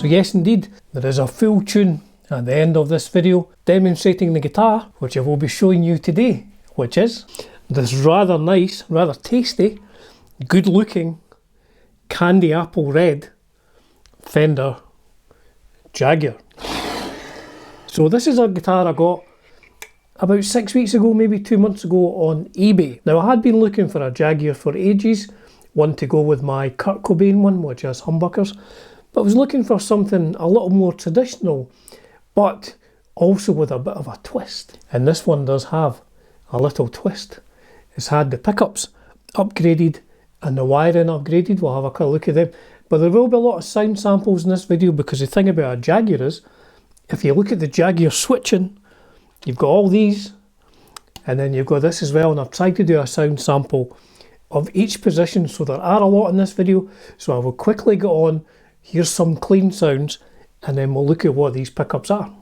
So yes indeed, there is a full tune at the end of this video demonstrating the guitar, which I will be showing you today, which is this rather nice, rather tasty, good looking candy apple red Fender Jaguar. So this is a guitar I got about 6 weeks ago, maybe 2 months ago on eBay. Now I had been looking for a Jaguar for ages, one to go with my Kurt Cobain one, which is humbuckers, but I was looking for something a little more traditional, but also with a bit of a twist. And this one does have a little twist. It's had the pickups upgraded and the wiring upgraded. We'll have a quick look at them. But there will be a lot of sound samples in this video, because the thing about a Jaguar is, if you look at the Jaguar switching, you've got all these, and then you've got this as well, and I've tried to do a sound sample of each position, so there are a lot in this video. So I will quickly get on, here's some clean sounds, and then we'll look at what these pickups are.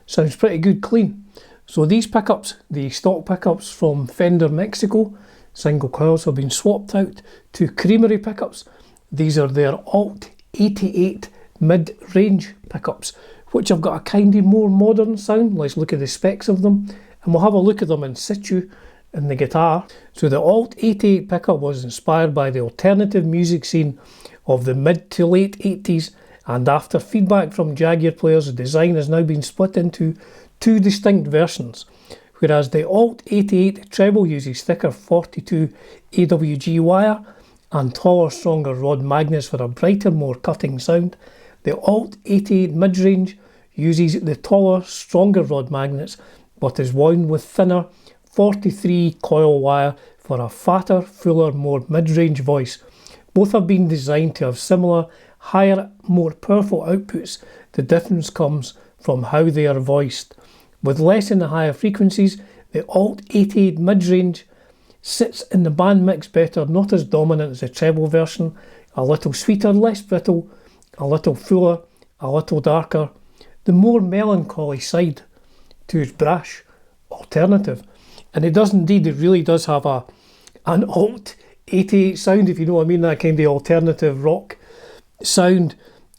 Sounds pretty good clean. So these pickups, the stock pickups from Fender Mexico, single coils, have been swapped out to Creamery pickups. These are their Alt 88 mid-range pickups, which have got a kind of more modern sound. Let's look at the specs of them, and we'll have a look at them in situ in the guitar. So the Alt 88 pickup was inspired by the alternative music scene of the mid to late 80s, and after feedback from Jaguar players, the design has now been split into two distinct versions. Whereas the Alt 88 Treble uses thicker 42 AWG wire and taller, stronger rod magnets for a brighter, more cutting sound, the Alt 88 mid-range uses the taller, stronger rod magnets, but is wound with thinner 43 coil wire for a fatter, fuller, more mid-range voice. Both have been designed to have similar, higher, more powerful outputs. The difference comes from how they are voiced. With less in the higher frequencies, the Alt 88 mid-range sits in the band mix better, not as dominant as the treble version, a little sweeter, less brittle, a little fuller, a little darker, the more melancholy side to its brash alternative. And it does indeed, it really does have an Alt 88 sound, if you know what I mean, that kind of alternative rock sound.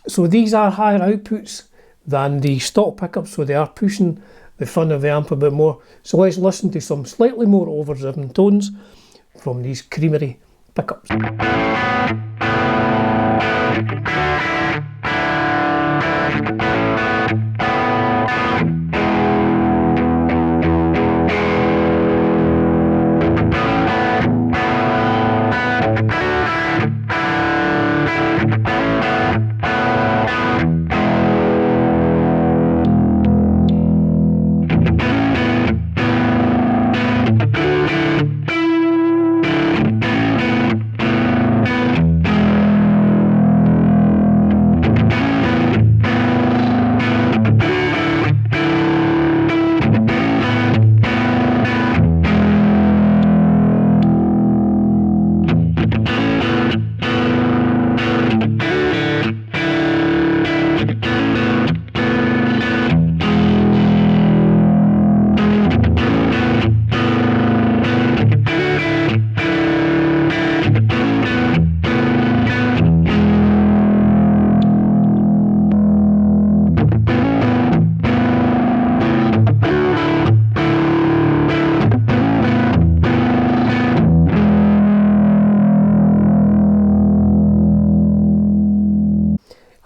So these are higher outputs than the stock pickups, so they are pushing the front of the amp a bit more. So let's listen to some slightly more overdriven tones from these Creamery pickups.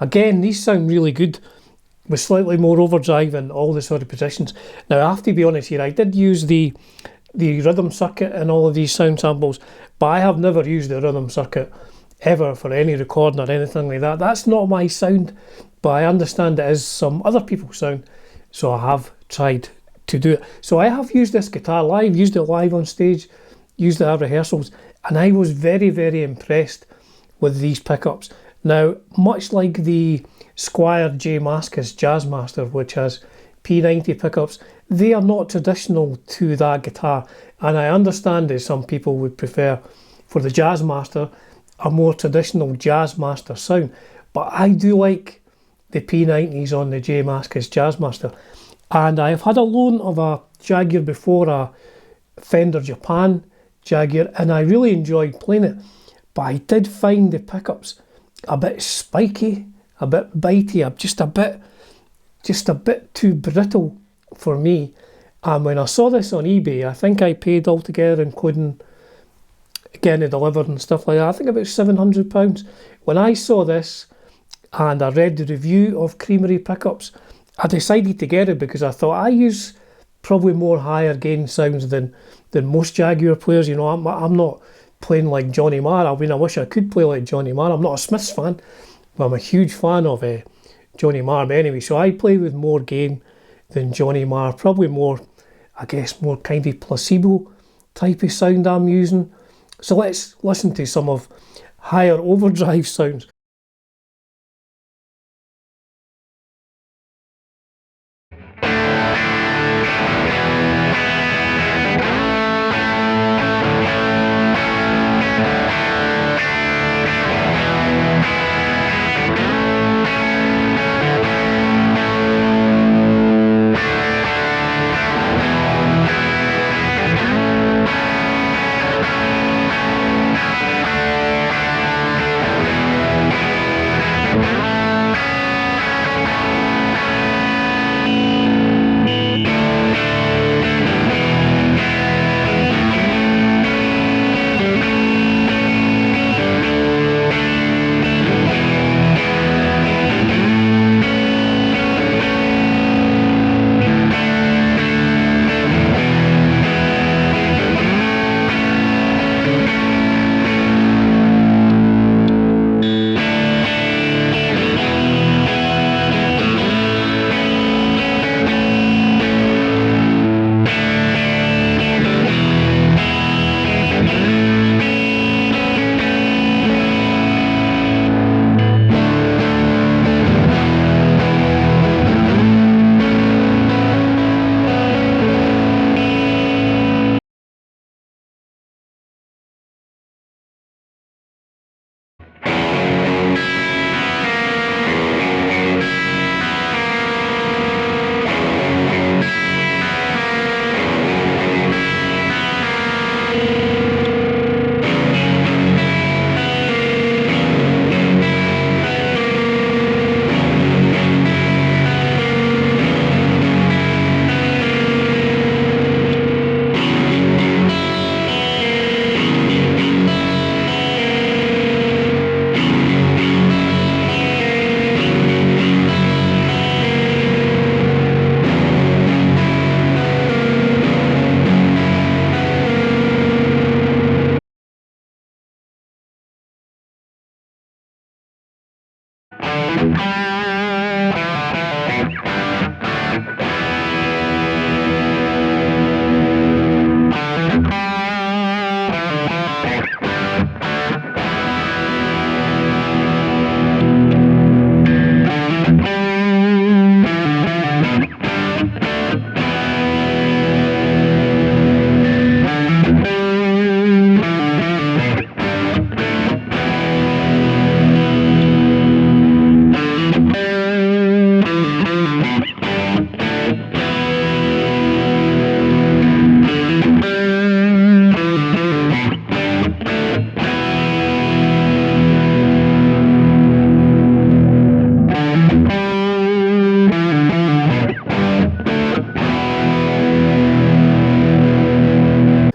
Again, these sound really good with slightly more overdrive in all the sort of positions. Now, I have to be honest here, I did use the rhythm circuit in all of these sound samples, but I have never used the rhythm circuit ever for any recording or anything like that. That's not my sound, but I understand it is some other people's sound, so I have tried to do it. So I have used this guitar live, used it live on stage, used it at rehearsals, and I was very, very impressed with these pickups. Now, much like the Squier J Mascis Jazzmaster, which has P90 pickups, they are not traditional to that guitar, and I understand that some people would prefer, for the Jazzmaster, a more traditional Jazzmaster sound, but I do like the P90s on the J Mascis Jazzmaster. And I've had a loan of a Jaguar before, a Fender Japan Jaguar, and I really enjoyed playing it, but I did find the pickups a bit spiky, a bit bitey, just a bit too brittle for me. And when I saw this on eBay, I think I paid altogether, including getting it delivered and stuff like that, I think about £700. When I saw this and I read the review of Creamery pickups, I decided to get it because I thought I use probably more higher gain sounds than most Jaguar players. You know, I'm not playing like Johnny Marr. I mean, I wish I could play like Johnny Marr. I'm not a Smiths fan, but I'm a huge fan of Johnny Marr. But anyway, so I play with more gain than Johnny Marr. Probably more, I guess, more kind of placebo type of sound I'm using. So let's listen to some of higher overdrive sounds.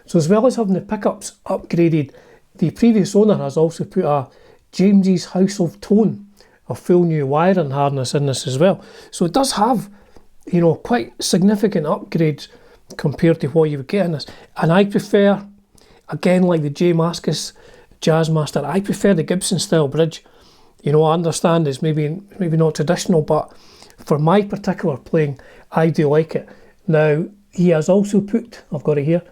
So as well as having the pickups upgraded, the previous owner has also put a James's House of Tone a full new wiring harness in this as well. So it does have, you know, quite significant upgrades compared to what you would get in this. And I prefer, again, like the J Mascis Jazzmaster, I prefer the Gibson style bridge. You know, I understand it's maybe not traditional, but for my particular playing, I do like it. Now, he has also put, I've got it here,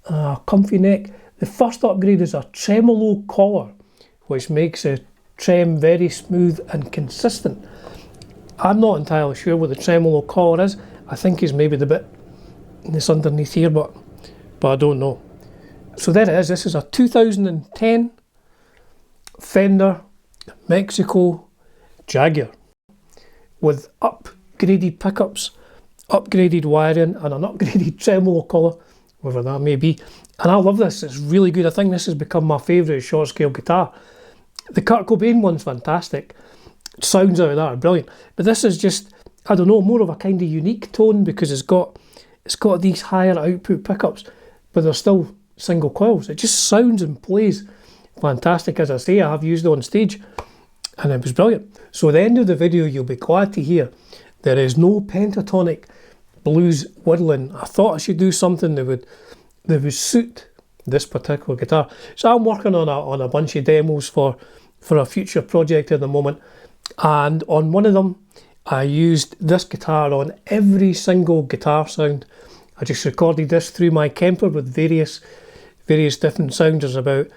a comfy neck. The first upgrade is a tremolo collar, which makes the trem very smooth and consistent. I'm not entirely sure what the tremolo collar is. I think it's maybe the bit that's underneath here, but I don't know. So there it is. This is a 2010 Fender Mexico Jaguar with upgraded pickups, upgraded wiring, and an upgraded tremolo collar, whatever that may be. And I love this. It's really good. I think this has become my favourite short scale guitar. The Kurt Cobain one's fantastic. Sounds out of that are brilliant. But this is just, I don't know, more of a kind of unique tone because it's got these higher output pickups, but they're still single coils. It just sounds and plays fantastic. As I say, I have used it on stage and it was brilliant. So at the end of the video, you'll be glad to hear there is no pentatonic blues whittling. I thought I should do something that would suit this particular guitar. So I'm working on a bunch of demos for a future project at the moment, and on one of them I used this guitar on every single guitar sound. I just recorded this through my Kemper with various different sounds. There's about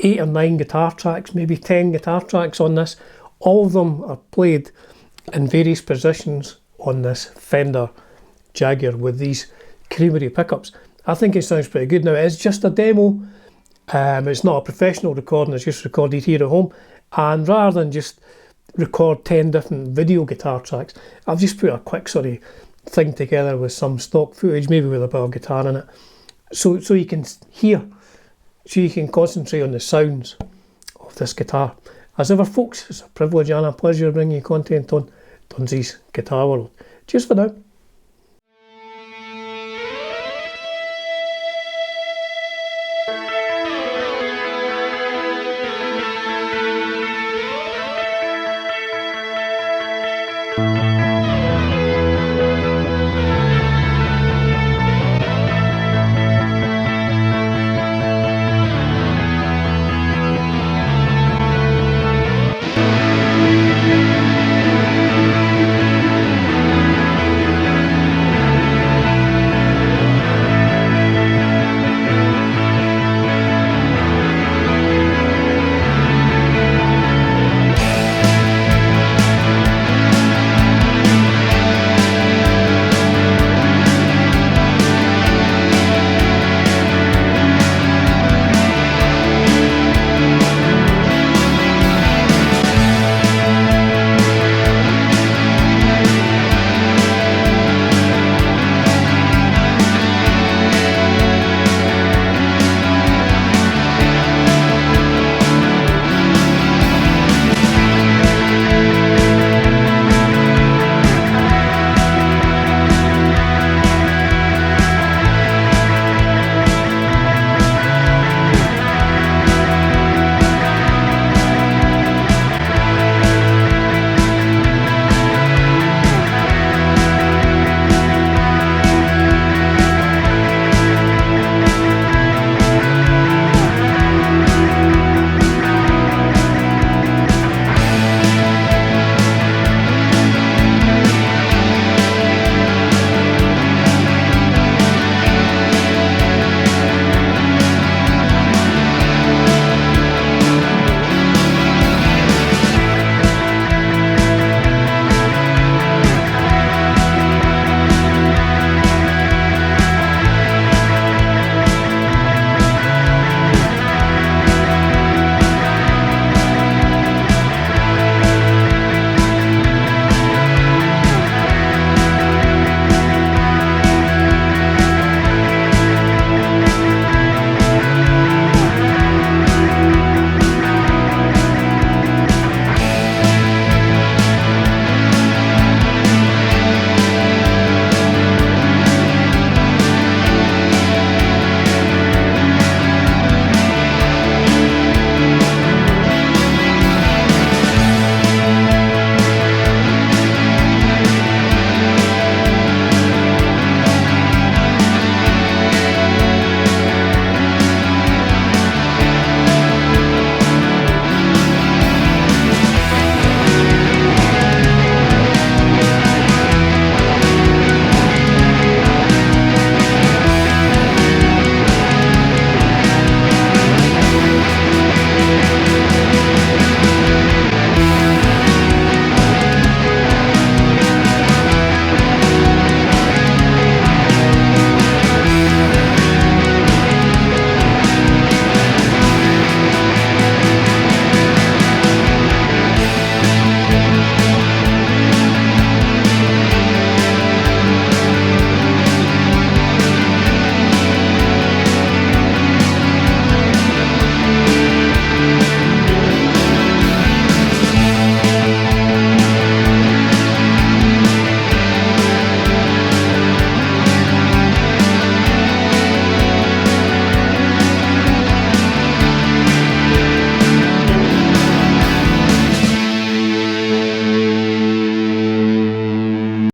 8 or 9 guitar tracks, maybe 10 guitar tracks on this. All of them are played in various positions on this Fender Jaguar with these Creamery pickups. I think it sounds pretty good. Now, it's just a demo. It's not a professional recording. It's just recorded here at home. And rather than just record 10 different video guitar tracks, I've just put a quick sort of thing together with some stock footage, maybe with a bit of guitar in it, so you can hear, so you can concentrate on the sounds of this guitar. As ever, folks, it's a privilege and a pleasure bringing you content on Dunsy's Guitar World. Cheers for now.